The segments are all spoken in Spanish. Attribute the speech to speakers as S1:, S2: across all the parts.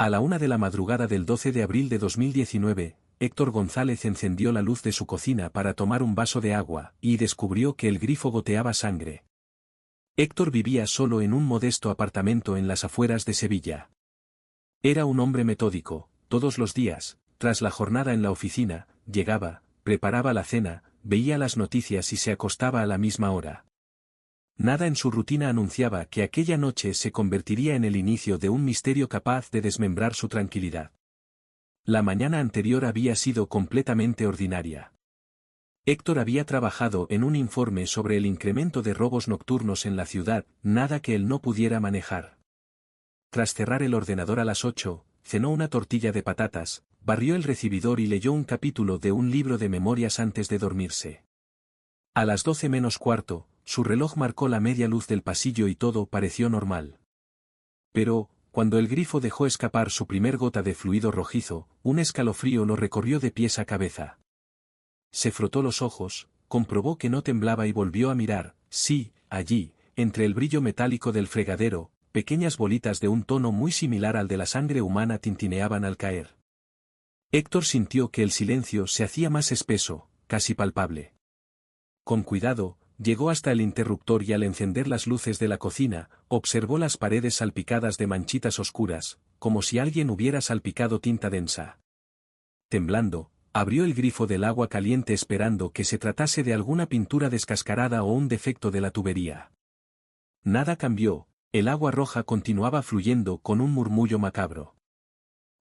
S1: A la 1 de la madrugada del 12 de abril de 2019, Héctor González encendió la luz de su cocina para tomar un vaso de agua, y descubrió que el grifo goteaba sangre. Héctor vivía solo en un modesto apartamento en las afueras de Sevilla. Era un hombre metódico. Todos los días, tras la jornada en la oficina, llegaba, preparaba la cena, veía las noticias y se acostaba a la misma hora. Nada en su rutina anunciaba que aquella noche se convertiría en el inicio de un misterio capaz de desmembrar su tranquilidad. La mañana anterior había sido completamente ordinaria. Héctor había trabajado en un informe sobre el incremento de robos nocturnos en la ciudad, nada que él no pudiera manejar. Tras cerrar el ordenador a las 8, cenó una tortilla de patatas, barrió el recibidor y leyó un capítulo de un libro de memorias antes de dormirse. A las 12 menos cuarto, su reloj marcó la media luz del pasillo y todo pareció normal. Pero, cuando el grifo dejó escapar su primer gota de fluido rojizo, un escalofrío lo recorrió de pies a cabeza. Se frotó los ojos, comprobó que no temblaba y volvió a mirar. Sí, allí, entre el brillo metálico del fregadero, pequeñas bolitas de un tono muy similar al de la sangre humana tintineaban al caer. Héctor sintió que el silencio se hacía más espeso, casi palpable. Con cuidado, llegó hasta el interruptor y al encender las luces de la cocina, observó las paredes salpicadas de manchitas oscuras, como si alguien hubiera salpicado tinta densa. Temblando, abrió el grifo del agua caliente esperando que se tratase de alguna pintura descascarada o un defecto de la tubería. Nada cambió, el agua roja continuaba fluyendo con un murmullo macabro.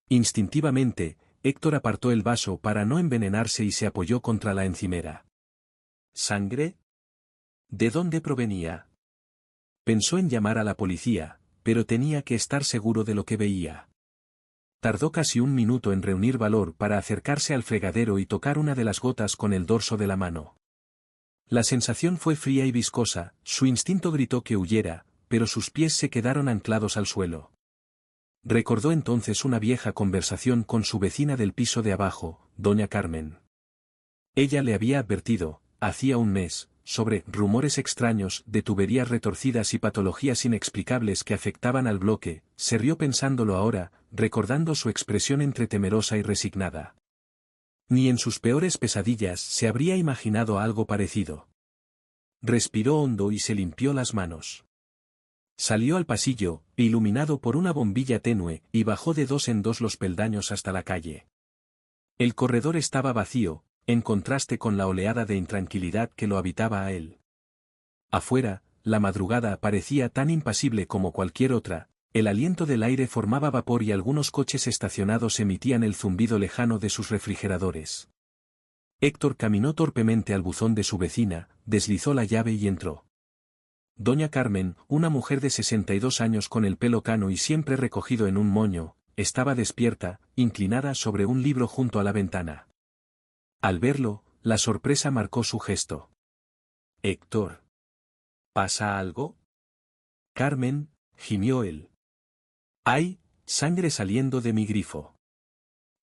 S1: Instintivamente, Héctor apartó el vaso para no envenenarse y se apoyó contra la encimera. ¿Sangre? ¿De dónde provenía? Pensó en llamar a la policía, pero tenía que estar seguro de lo que veía. Tardó casi un minuto en reunir valor para acercarse al fregadero y tocar una de las gotas con el dorso de la mano. La sensación fue fría y viscosa, su instinto gritó que huyera, pero sus pies se quedaron anclados al suelo. Recordó entonces una vieja conversación con su vecina del piso de abajo, doña Carmen. Ella le había advertido, hacía un mes, sobre rumores extraños de tuberías retorcidas y patologías inexplicables que afectaban al bloque. Se rió pensándolo ahora, recordando su expresión entre temerosa y resignada. Ni en sus peores pesadillas se habría imaginado algo parecido. Respiró hondo y se limpió las manos. Salió al pasillo, iluminado por una bombilla tenue, y bajó de dos en dos los peldaños hasta la calle. El corredor estaba vacío, en contraste con la oleada de intranquilidad que lo habitaba a él. Afuera, la madrugada parecía tan impasible como cualquier otra, el aliento del aire formaba vapor y algunos coches estacionados emitían el zumbido lejano de sus refrigeradores. Héctor caminó torpemente al buzón de su vecina, deslizó la llave y entró. Doña Carmen, una mujer de 62 años con el pelo cano y siempre recogido en un moño, estaba despierta, inclinada sobre un libro junto a la ventana. Al verlo, la sorpresa marcó su gesto. «Héctor. ¿Pasa algo?» «Carmen», gimió él. «Hay sangre saliendo de mi grifo».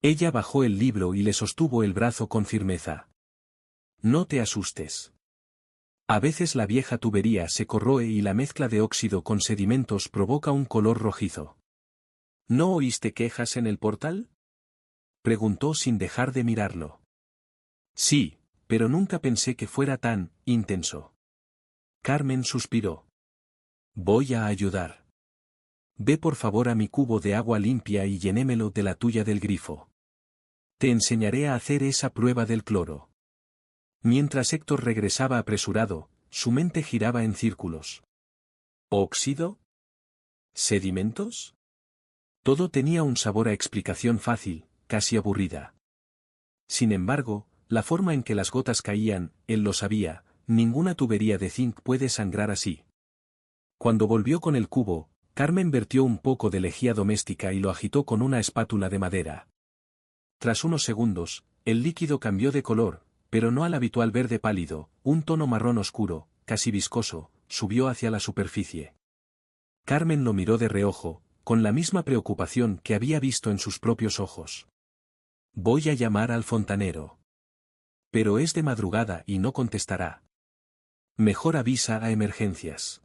S1: Ella bajó el libro y le sostuvo el brazo con firmeza. «No te asustes. A veces la vieja tubería se corroe y la mezcla de óxido con sedimentos provoca un color rojizo». «¿No oíste quejas en el portal?», preguntó sin dejar de mirarlo. «Sí, pero nunca pensé que fuera tan intenso». Carmen suspiró. «Voy a ayudar. Ve por favor a mi cubo de agua limpia y llenémelo de la tuya del grifo. Te enseñaré a hacer esa prueba del cloro». Mientras Héctor regresaba apresurado, su mente giraba en círculos. ¿Óxido? ¿Sedimentos? Todo tenía un sabor a explicación fácil, casi aburrida. Sin embargo, la forma en que las gotas caían, él lo sabía, ninguna tubería de zinc puede sangrar así. Cuando volvió con el cubo, Carmen vertió un poco de lejía doméstica y lo agitó con una espátula de madera. Tras unos segundos, el líquido cambió de color, pero no al habitual verde pálido, un tono marrón oscuro, casi viscoso, subió hacia la superficie. Carmen lo miró de reojo, con la misma preocupación que había visto en sus propios ojos. «Voy a llamar al fontanero. Pero es de madrugada y no contestará. Mejor avisa a emergencias».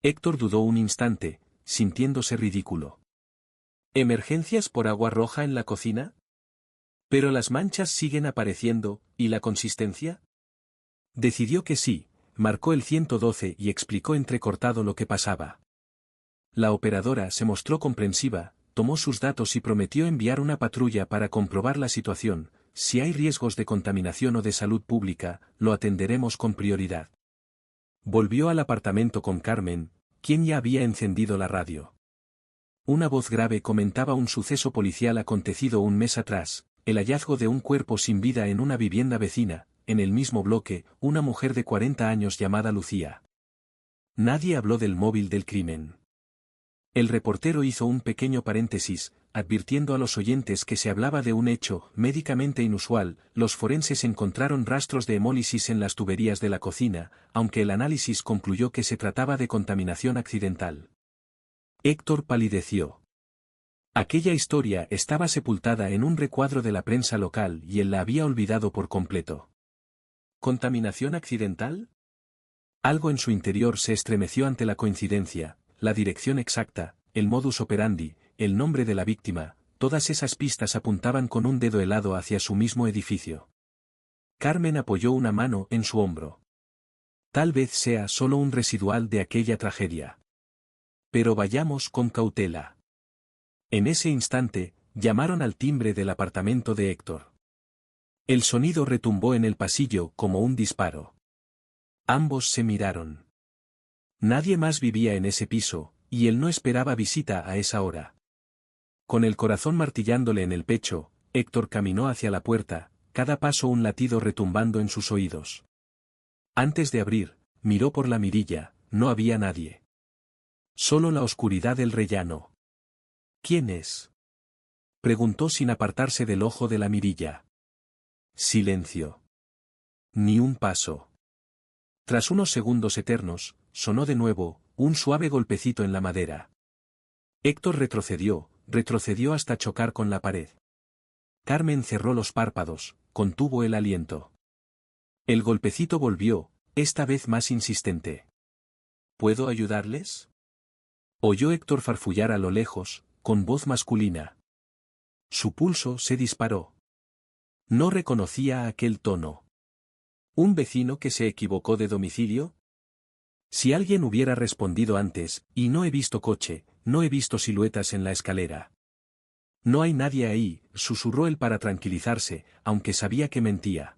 S1: Héctor dudó un instante, sintiéndose ridículo. ¿Emergencias por agua roja en la cocina? Pero las manchas siguen apareciendo, ¿y la consistencia? Decidió que sí, marcó el 112 y explicó entrecortado lo que pasaba. La operadora se mostró comprensiva, tomó sus datos y prometió enviar una patrulla para comprobar la situación. Si hay riesgos de contaminación o de salud pública, lo atenderemos con prioridad. Volvió al apartamento con Carmen, quien ya había encendido la radio. Una voz grave comentaba un suceso policial acontecido un mes atrás, el hallazgo de un cuerpo sin vida en una vivienda vecina, en el mismo bloque, una mujer de 40 años llamada Lucía. Nadie habló del móvil del crimen. El reportero hizo un pequeño paréntesis, advirtiendo a los oyentes que se hablaba de un hecho médicamente inusual. Los forenses encontraron rastros de hemólisis en las tuberías de la cocina, aunque el análisis concluyó que se trataba de contaminación accidental. Héctor palideció. Aquella historia estaba sepultada en un recuadro de la prensa local y él la había olvidado por completo. ¿Contaminación accidental? Algo en su interior se estremeció ante la coincidencia. La dirección exacta, el modus operandi, el nombre de la víctima, todas esas pistas apuntaban con un dedo helado hacia su mismo edificio. Carmen apoyó una mano en su hombro. Tal vez sea solo un residual de aquella tragedia. Pero vayamos con cautela. En ese instante, llamaron al timbre del apartamento de Héctor. El sonido retumbó en el pasillo como un disparo. Ambos se miraron. Nadie más vivía en ese piso, y él no esperaba visita a esa hora. Con el corazón martillándole en el pecho, Héctor caminó hacia la puerta, cada paso un latido retumbando en sus oídos. Antes de abrir, miró por la mirilla, no había nadie. Solo la oscuridad del rellano. ¿Quién es? Preguntó sin apartarse del ojo de la mirilla. Silencio. Ni un paso. Tras unos segundos eternos, sonó de nuevo, un suave golpecito en la madera. Héctor retrocedió hasta chocar con la pared. Carmen cerró los párpados, contuvo el aliento. El golpecito volvió, esta vez más insistente. ¿Puedo ayudarles? Oyó Héctor farfullar a lo lejos, con voz masculina. Su pulso se disparó. No reconocía aquel tono. ¿Un vecino que se equivocó de domicilio? Si alguien hubiera respondido antes, y no he visto coche, no he visto siluetas en la escalera. No hay nadie ahí, susurró él para tranquilizarse, aunque sabía que mentía.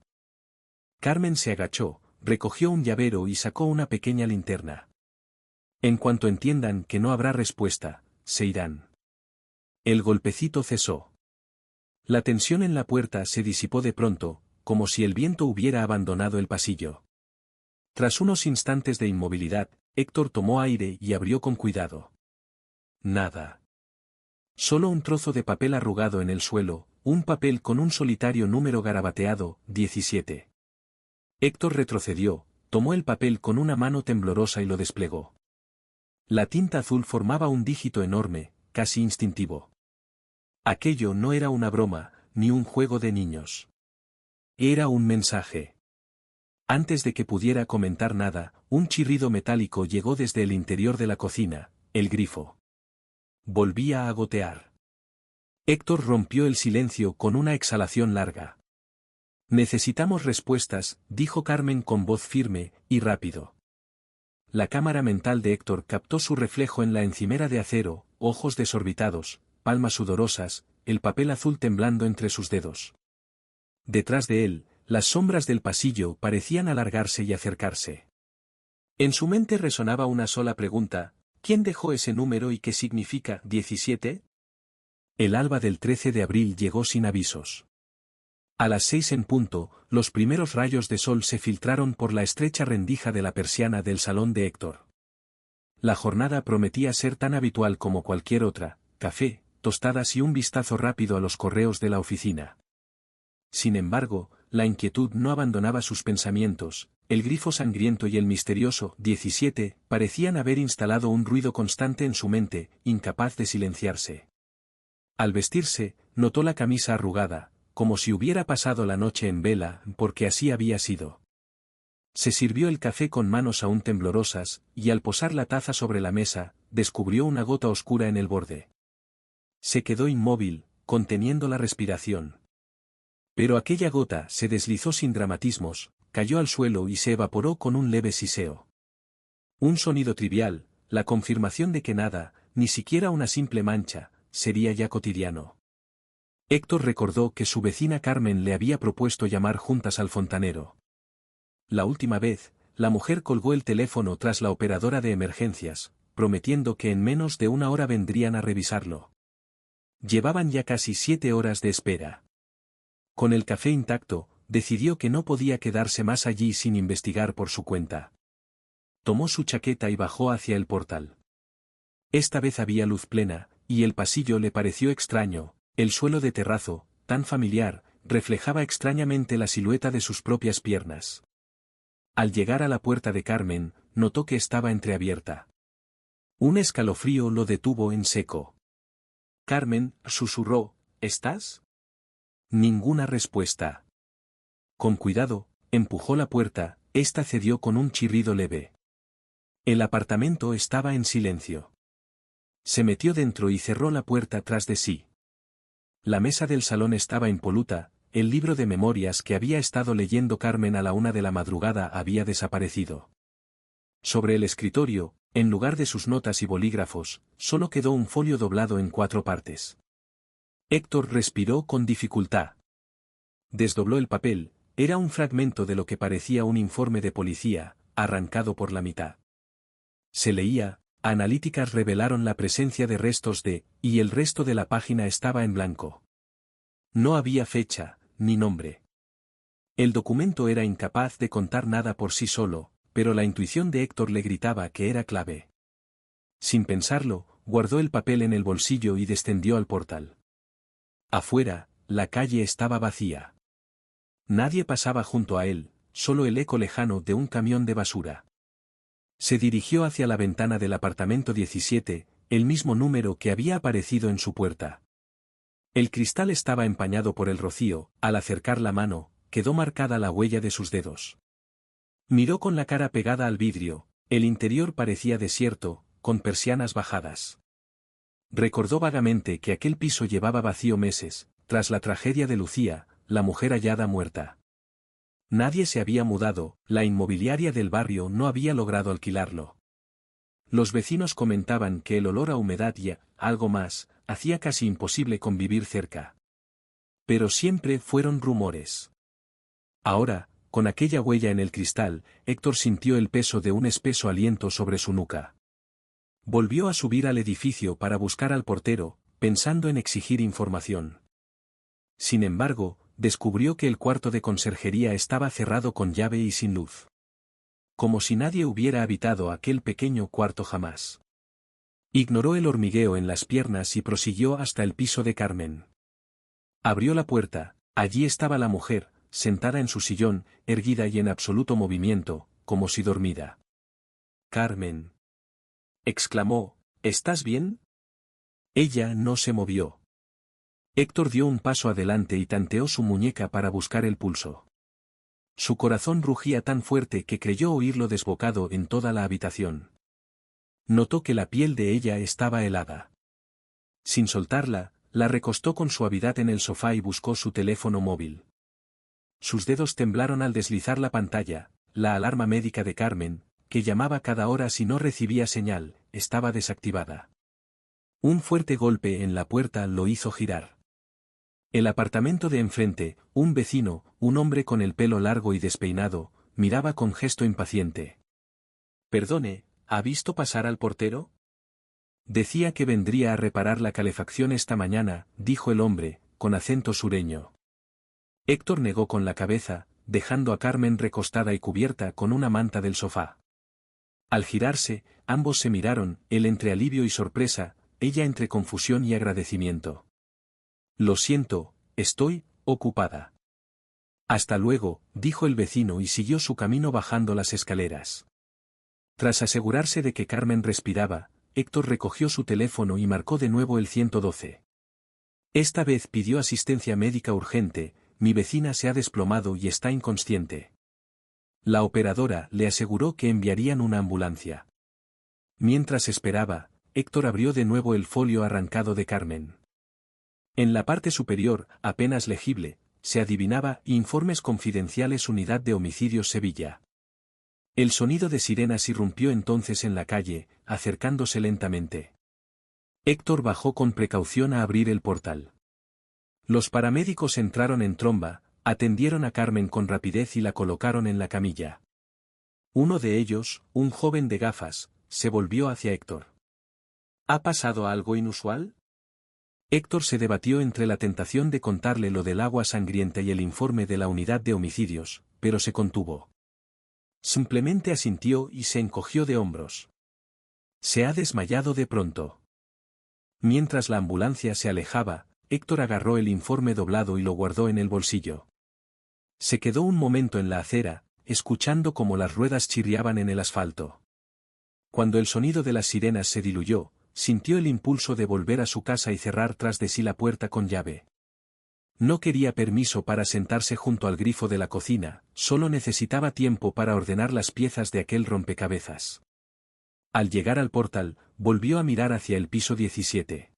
S1: Carmen se agachó, recogió un llavero y sacó una pequeña linterna. En cuanto entiendan que no habrá respuesta, se irán. El golpecito cesó. La tensión en la puerta se disipó de pronto, como si el viento hubiera abandonado el pasillo. Tras unos instantes de inmovilidad, Héctor tomó aire y abrió con cuidado. Nada. Solo un trozo de papel arrugado en el suelo, un papel con un solitario número garabateado, 17. Héctor retrocedió, tomó el papel con una mano temblorosa y lo desplegó. La tinta azul formaba un dígito enorme, casi instintivo. Aquello no era una broma, ni un juego de niños. Era un mensaje. Antes de que pudiera comentar nada, un chirrido metálico llegó desde el interior de la cocina, el grifo. Volvía a gotear. Héctor rompió el silencio con una exhalación larga. Necesitamos respuestas, dijo Carmen con voz firme y rápido. La cámara mental de Héctor captó su reflejo en la encimera de acero, ojos desorbitados, palmas sudorosas, el papel azul temblando entre sus dedos. Detrás de él, las sombras del pasillo parecían alargarse y acercarse. En su mente resonaba una sola pregunta: ¿quién dejó ese número y qué significa 17? El alba del 13 de abril llegó sin avisos. A las 6 en punto, los primeros rayos de sol se filtraron por la estrecha rendija de la persiana del salón de Héctor. La jornada prometía ser tan habitual como cualquier otra: café, tostadas y un vistazo rápido a los correos de la oficina. Sin embargo, la inquietud no abandonaba sus pensamientos. El grifo sangriento y el misterioso 17 parecían haber instalado un ruido constante en su mente, incapaz de silenciarse. Al vestirse, notó la camisa arrugada, como si hubiera pasado la noche en vela, porque así había sido. Se sirvió el café con manos aún temblorosas, y al posar la taza sobre la mesa, descubrió una gota oscura en el borde. Se quedó inmóvil, conteniendo la respiración. Pero aquella gota se deslizó sin dramatismos, cayó al suelo y se evaporó con un leve siseo. Un sonido trivial, la confirmación de que nada, ni siquiera una simple mancha, sería ya cotidiano. Héctor recordó que su vecina Carmen le había propuesto llamar juntas al fontanero. La última vez, la mujer colgó el teléfono tras la operadora de emergencias, prometiendo que en menos de una hora vendrían a revisarlo. Llevaban ya casi 7 horas de espera. Con el café intacto, decidió que no podía quedarse más allí sin investigar por su cuenta. Tomó su chaqueta y bajó hacia el portal. Esta vez había luz plena, y el pasillo le pareció extraño. El suelo de terrazo, tan familiar, reflejaba extrañamente la silueta de sus propias piernas. Al llegar a la puerta de Carmen, notó que estaba entreabierta. Un escalofrío lo detuvo en seco. Carmen, susurró, ¿estás? Ninguna respuesta. Con cuidado, empujó la puerta, esta cedió con un chirrido leve. El apartamento estaba en silencio. Se metió dentro y cerró la puerta tras de sí. La mesa del salón estaba impoluta, el libro de memorias que había estado leyendo Carmen a la 1 de la madrugada había desaparecido. Sobre el escritorio, en lugar de sus notas y bolígrafos, solo quedó un folio doblado en 4 partes. Héctor respiró con dificultad. Desdobló el papel, era un fragmento de lo que parecía un informe de policía, arrancado por la mitad. Se leía: analíticas revelaron la presencia de restos de, y el resto de la página estaba en blanco. No había fecha, ni nombre. El documento era incapaz de contar nada por sí solo, pero la intuición de Héctor le gritaba que era clave. Sin pensarlo, guardó el papel en el bolsillo y descendió al portal. Afuera, la calle estaba vacía. Nadie pasaba junto a él, solo el eco lejano de un camión de basura. Se dirigió hacia la ventana del apartamento 17, el mismo número que había aparecido en su puerta. El cristal estaba empañado por el rocío, al acercar la mano, quedó marcada la huella de sus dedos. Miró con la cara pegada al vidrio, el interior parecía desierto, con persianas bajadas. Recordó vagamente que aquel piso llevaba vacío meses, tras la tragedia de Lucía, la mujer hallada muerta. Nadie se había mudado, la inmobiliaria del barrio no había logrado alquilarlo. Los vecinos comentaban que el olor a humedad y, algo más, hacía casi imposible convivir cerca. Pero siempre fueron rumores. Ahora, con aquella huella en el cristal, Héctor sintió el peso de un espeso aliento sobre su nuca. Volvió a subir al edificio para buscar al portero, pensando en exigir información. Sin embargo, descubrió que el cuarto de conserjería estaba cerrado con llave y sin luz. Como si nadie hubiera habitado aquel pequeño cuarto jamás. Ignoró el hormigueo en las piernas y prosiguió hasta el piso de Carmen. Abrió la puerta, allí estaba la mujer, sentada en su sillón, erguida y en absoluto movimiento, como si dormida. «Carmen», exclamó, «¿estás bien?» Ella no se movió. Héctor dio un paso adelante y tanteó su muñeca para buscar el pulso. Su corazón rugía tan fuerte que creyó oírlo desbocado en toda la habitación. Notó que la piel de ella estaba helada. Sin soltarla, la recostó con suavidad en el sofá y buscó su teléfono móvil. Sus dedos temblaron al deslizar la pantalla, la alarma médica de Carmen, que llamaba cada hora si no recibía señal, estaba desactivada. Un fuerte golpe en la puerta lo hizo girar. El apartamento de enfrente, un vecino, un hombre con el pelo largo y despeinado, miraba con gesto impaciente. «Perdone, ¿ha visto pasar al portero?» «Decía que vendría a reparar la calefacción esta mañana», dijo el hombre, con acento sureño. Héctor negó con la cabeza, dejando a Carmen recostada y cubierta con una manta del sofá. Al girarse, ambos se miraron, él entre alivio y sorpresa, ella entre confusión y agradecimiento. «Lo siento, estoy ocupada». «Hasta luego», dijo el vecino y siguió su camino bajando las escaleras. Tras asegurarse de que Carmen respiraba, Héctor recogió su teléfono y marcó de nuevo el 112. Esta vez pidió asistencia médica urgente, «Mi vecina se ha desplomado y está inconsciente». La operadora le aseguró que enviarían una ambulancia. Mientras esperaba, Héctor abrió de nuevo el folio arrancado de Carmen. En la parte superior, apenas legible, se adivinaba Informes Confidenciales Unidad de Homicidios Sevilla. El sonido de sirenas irrumpió entonces en la calle, acercándose lentamente. Héctor bajó con precaución a abrir el portal. Los paramédicos entraron en tromba, atendieron a Carmen con rapidez y la colocaron en la camilla. Uno de ellos, un joven de gafas, se volvió hacia Héctor. ¿Ha pasado algo inusual? Héctor se debatió entre la tentación de contarle lo del agua sangrienta y el informe de la unidad de homicidios, pero se contuvo. Simplemente asintió y se encogió de hombros. Se ha desmayado de pronto. Mientras la ambulancia se alejaba, Héctor agarró el informe doblado y lo guardó en el bolsillo. Se quedó un momento en la acera, escuchando cómo las ruedas chirriaban en el asfalto. Cuando el sonido de las sirenas se diluyó, sintió el impulso de volver a su casa y cerrar tras de sí la puerta con llave. No quería permiso para sentarse junto al grifo de la cocina, solo necesitaba tiempo para ordenar las piezas de aquel rompecabezas. Al llegar al portal, volvió a mirar hacia el piso 17.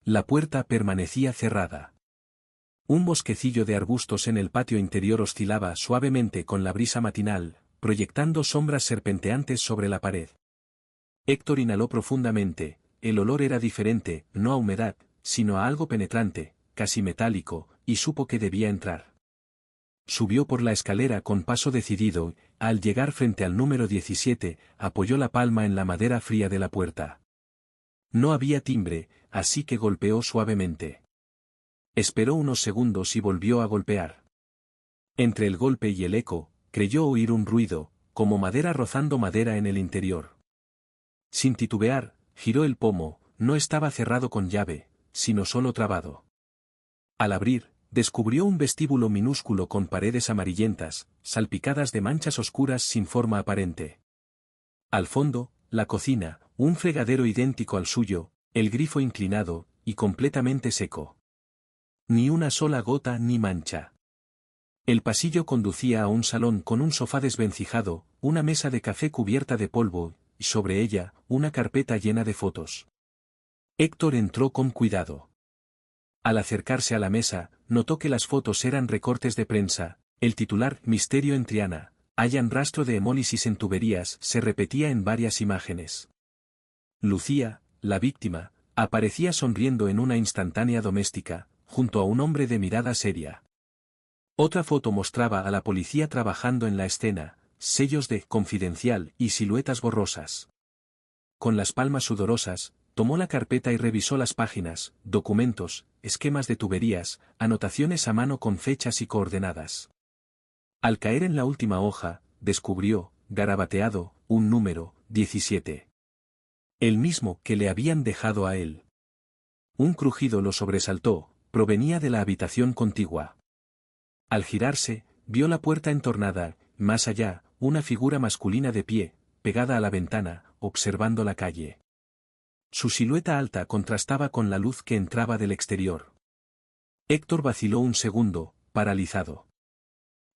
S1: La puerta permanecía cerrada. Un bosquecillo de arbustos en el patio interior oscilaba suavemente con la brisa matinal, proyectando sombras serpenteantes sobre la pared. Héctor inhaló profundamente, el olor era diferente, no a humedad, sino a algo penetrante, casi metálico, y supo que debía entrar. Subió por la escalera con paso decidido, al llegar frente al número 17, apoyó la palma en la madera fría de la puerta. No había timbre, así que golpeó suavemente. Esperó unos segundos y volvió a golpear. Entre el golpe y el eco, creyó oír un ruido, como madera rozando madera en el interior. Sin titubear, giró el pomo, no estaba cerrado con llave, sino solo trabado. Al abrir, descubrió un vestíbulo minúsculo con paredes amarillentas, salpicadas de manchas oscuras sin forma aparente. Al fondo, la cocina, un fregadero idéntico al suyo, el grifo inclinado, y completamente seco. Ni una sola gota ni mancha. El pasillo conducía a un salón con un sofá desvencijado, una mesa de café cubierta de polvo, y sobre ella, una carpeta llena de fotos. Héctor entró con cuidado. Al acercarse a la mesa, notó que las fotos eran recortes de prensa, el titular «Misterio en Triana», hallan rastro de hemólisis en tuberías, se repetía en varias imágenes. Lucía, la víctima, aparecía sonriendo en una instantánea doméstica, junto a un hombre de mirada seria. Otra foto mostraba a la policía trabajando en la escena, sellos de «Confidencial» y siluetas borrosas. Con las palmas sudorosas, tomó la carpeta y revisó las páginas, documentos, esquemas de tuberías, anotaciones a mano con fechas y coordenadas. Al caer en la última hoja, descubrió, garabateado, un número, 17. El mismo que le habían dejado a él. Un crujido lo sobresaltó, provenía de la habitación contigua. Al girarse, vio la puerta entornada, más allá, una figura masculina de pie, pegada a la ventana, observando la calle. Su silueta alta contrastaba con la luz que entraba del exterior. Héctor vaciló un segundo, paralizado.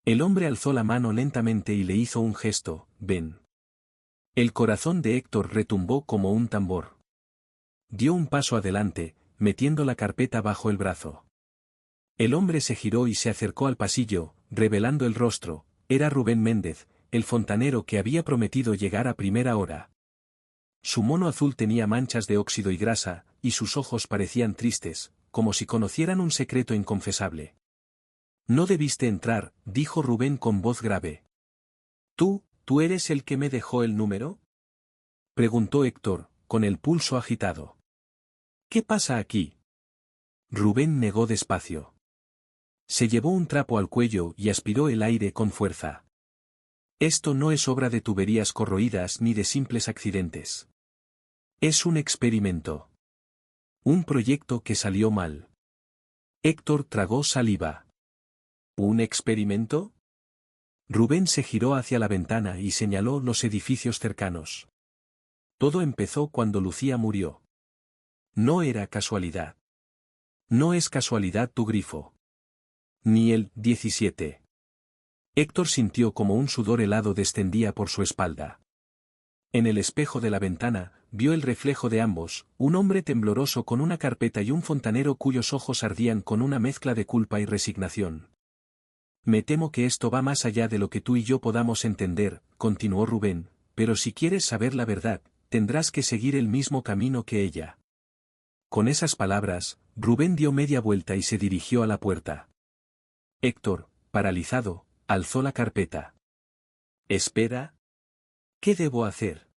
S1: El hombre alzó la mano lentamente y le hizo un gesto, «Ven». El corazón de Héctor retumbó como un tambor. Dio un paso adelante, metiendo la carpeta bajo el brazo. El hombre se giró y se acercó al pasillo, revelando el rostro. Era Rubén Méndez, el fontanero que había prometido llegar a primera hora. Su mono azul tenía manchas de óxido y grasa, y sus ojos parecían tristes, como si conocieran un secreto inconfesable. «No debiste entrar», dijo Rubén con voz grave. ¿Tú eres el que me dejó el número?», preguntó Héctor, con el pulso agitado. «¿Qué pasa aquí?». Rubén negó despacio. Se llevó un trapo al cuello y aspiró el aire con fuerza. «Esto no es obra de tuberías corroídas ni de simples accidentes. Es un experimento. Un proyecto que salió mal». Héctor tragó saliva. «¿Un experimento?». Rubén se giró hacia la ventana y señaló los edificios cercanos. Todo empezó cuando Lucía murió. No era casualidad. No es casualidad tu grifo. Ni el 17. Héctor sintió como un sudor helado descendía por su espalda. En el espejo de la ventana, vio el reflejo de ambos, un hombre tembloroso con una carpeta y un fontanero cuyos ojos ardían con una mezcla de culpa y resignación. Me temo que esto va más allá de lo que tú y yo podamos entender, continuó Rubén, pero si quieres saber la verdad, tendrás que seguir el mismo camino que ella. Con esas palabras, Rubén dio media vuelta y se dirigió a la puerta. Héctor, paralizado, alzó la carpeta. «Espera. ¿Qué debo hacer?»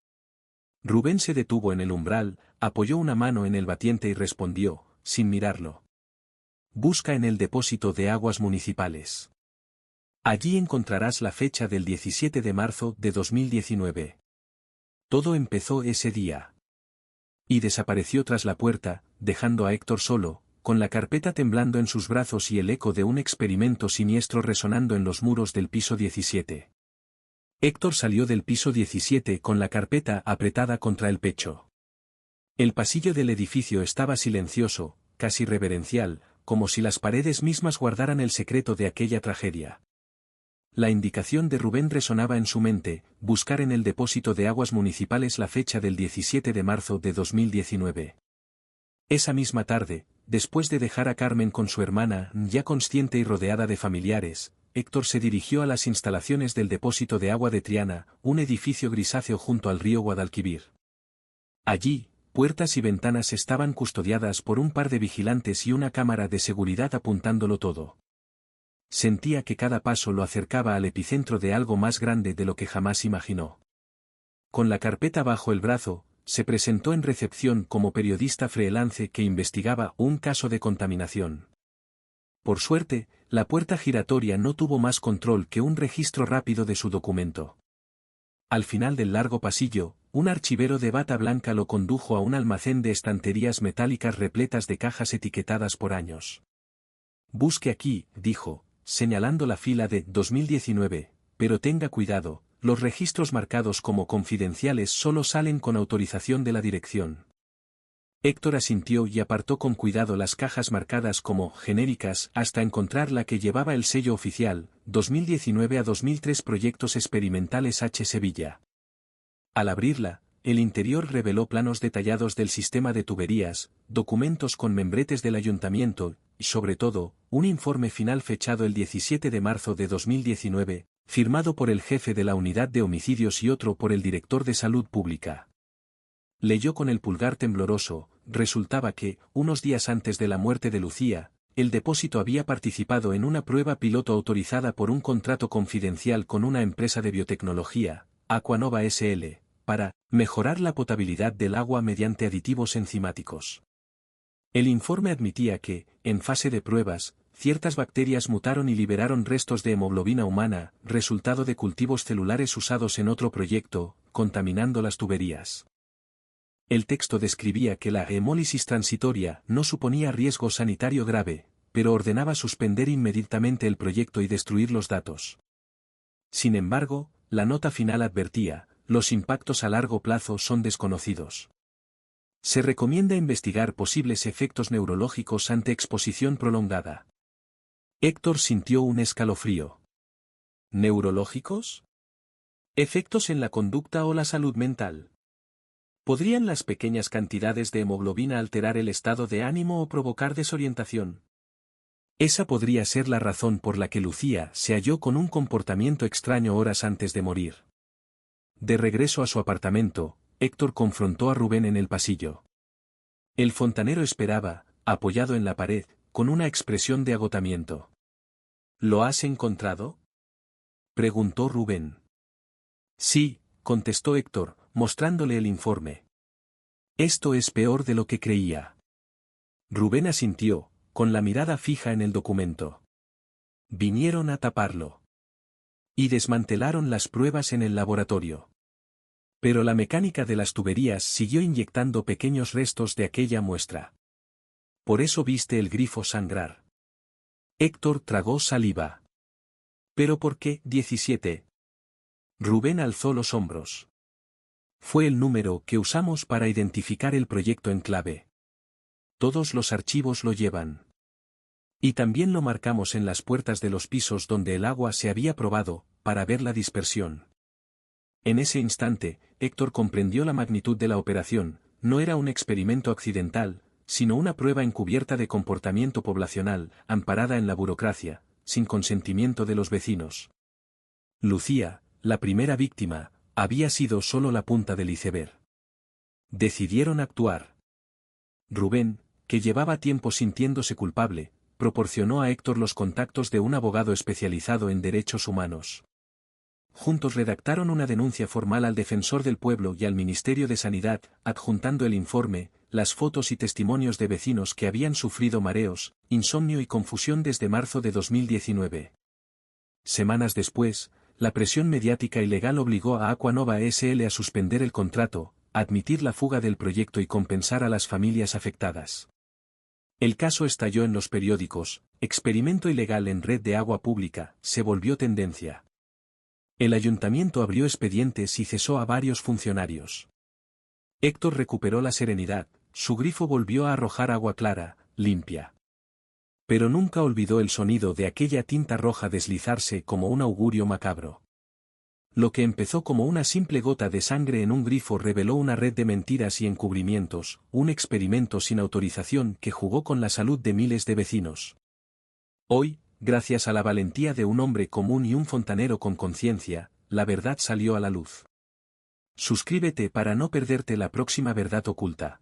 S1: Rubén se detuvo en el umbral, apoyó una mano en el batiente y respondió, sin mirarlo. «Busca en el depósito de aguas municipales. Allí encontrarás la fecha del 17 de marzo de 2019. Todo empezó ese día». Y desapareció tras la puerta, dejando a Héctor solo, con la carpeta temblando en sus brazos y el eco de un experimento siniestro resonando en los muros del piso 17. Héctor salió del piso 17 con la carpeta apretada contra el pecho. El pasillo del edificio estaba silencioso, casi reverencial, como si las paredes mismas guardaran el secreto de aquella tragedia. La indicación de Rubén resonaba en su mente, buscar en el depósito de aguas municipales la fecha del 17 de marzo de 2019. Esa misma tarde, después de dejar a Carmen con su hermana, ya consciente y rodeada de familiares, Héctor se dirigió a las instalaciones del depósito de agua de Triana, un edificio grisáceo junto al río Guadalquivir. Allí, puertas y ventanas estaban custodiadas por un par de vigilantes y una cámara de seguridad apuntándolo todo. Sentía que cada paso lo acercaba al epicentro de algo más grande de lo que jamás imaginó. Con la carpeta bajo el brazo, se presentó en recepción como periodista freelance que investigaba un caso de contaminación. Por suerte, la puerta giratoria no tuvo más control que un registro rápido de su documento. Al final del largo pasillo, un archivero de bata blanca lo condujo a un almacén de estanterías metálicas repletas de cajas etiquetadas por años. «Busque aquí», dijo, señalando la fila de 2019, «pero tenga cuidado, los registros marcados como confidenciales solo salen con autorización de la dirección». Héctor asintió y apartó con cuidado las cajas marcadas como genéricas hasta encontrar la que llevaba el sello oficial, 2019 a 2003 Proyectos Experimentales H. Sevilla. Al abrirla, el interior reveló planos detallados del sistema de tuberías, documentos con membretes del ayuntamiento, y sobre todo, un informe final fechado el 17 de marzo de 2019, firmado por el jefe de la unidad de homicidios y otro por el director de salud pública. Leyó con el pulgar tembloroso, resultaba que, unos días antes de la muerte de Lucía, el depósito había participado en una prueba piloto autorizada por un contrato confidencial con una empresa de biotecnología, Aquanova SL, para mejorar la potabilidad del agua mediante aditivos enzimáticos. El informe admitía que, en fase de pruebas, ciertas bacterias mutaron y liberaron restos de hemoglobina humana, resultado de cultivos celulares usados en otro proyecto, contaminando las tuberías. El texto describía que la hemólisis transitoria no suponía riesgo sanitario grave, pero ordenaba suspender inmediatamente el proyecto y destruir los datos. Sin embargo, la nota final advertía, los impactos a largo plazo son desconocidos. Se recomienda investigar posibles efectos neurológicos ante exposición prolongada. Héctor sintió un escalofrío. ¿Neurológicos? ¿Efectos en la conducta o la salud mental? ¿Podrían las pequeñas cantidades de hemoglobina alterar el estado de ánimo o provocar desorientación? Esa podría ser la razón por la que Lucía se halló con un comportamiento extraño horas antes de morir. De regreso a su apartamento, Héctor confrontó a Rubén en el pasillo. El fontanero esperaba, apoyado en la pared, con una expresión de agotamiento. ¿Lo has encontrado?, preguntó Rubén. Sí, contestó Héctor, mostrándole el informe. Esto es peor de lo que creía. Rubén asintió, con la mirada fija en el documento. Vinieron a taparlo. Y desmantelaron las pruebas en el laboratorio. Pero la mecánica de las tuberías siguió inyectando pequeños restos de aquella muestra. Por eso viste el grifo sangrar. Héctor tragó saliva. ¿Pero por qué 17? Rubén alzó los hombros. Fue el número que usamos para identificar el proyecto en clave. Todos los archivos lo llevan. Y también lo marcamos en las puertas de los pisos donde el agua se había probado, para ver la dispersión. En ese instante, Héctor comprendió la magnitud de la operación. No era un experimento accidental, sino una prueba encubierta de comportamiento poblacional, amparada en la burocracia, sin consentimiento de los vecinos. Lucía, la primera víctima, había sido solo la punta del iceberg. Decidieron actuar. Rubén, que llevaba tiempo sintiéndose culpable, proporcionó a Héctor los contactos de un abogado especializado en derechos humanos. Juntos redactaron una denuncia formal al Defensor del Pueblo y al Ministerio de Sanidad, adjuntando el informe, las fotos y testimonios de vecinos que habían sufrido mareos, insomnio y confusión desde marzo de 2019. Semanas después, la presión mediática y legal obligó a Aquanova SL a suspender el contrato, admitir la fuga del proyecto y compensar a las familias afectadas. El caso estalló en los periódicos, experimento ilegal en red de agua pública, se volvió tendencia. El ayuntamiento abrió expedientes y cesó a varios funcionarios. Héctor recuperó la serenidad, su grifo volvió a arrojar agua clara, limpia. Pero nunca olvidó el sonido de aquella tinta roja deslizarse como un augurio macabro. Lo que empezó como una simple gota de sangre en un grifo reveló una red de mentiras y encubrimientos, un experimento sin autorización que jugó con la salud de miles de vecinos. Hoy, gracias a la valentía de un hombre común y un fontanero con conciencia, la verdad salió a la luz. Suscríbete para no perderte la próxima verdad oculta.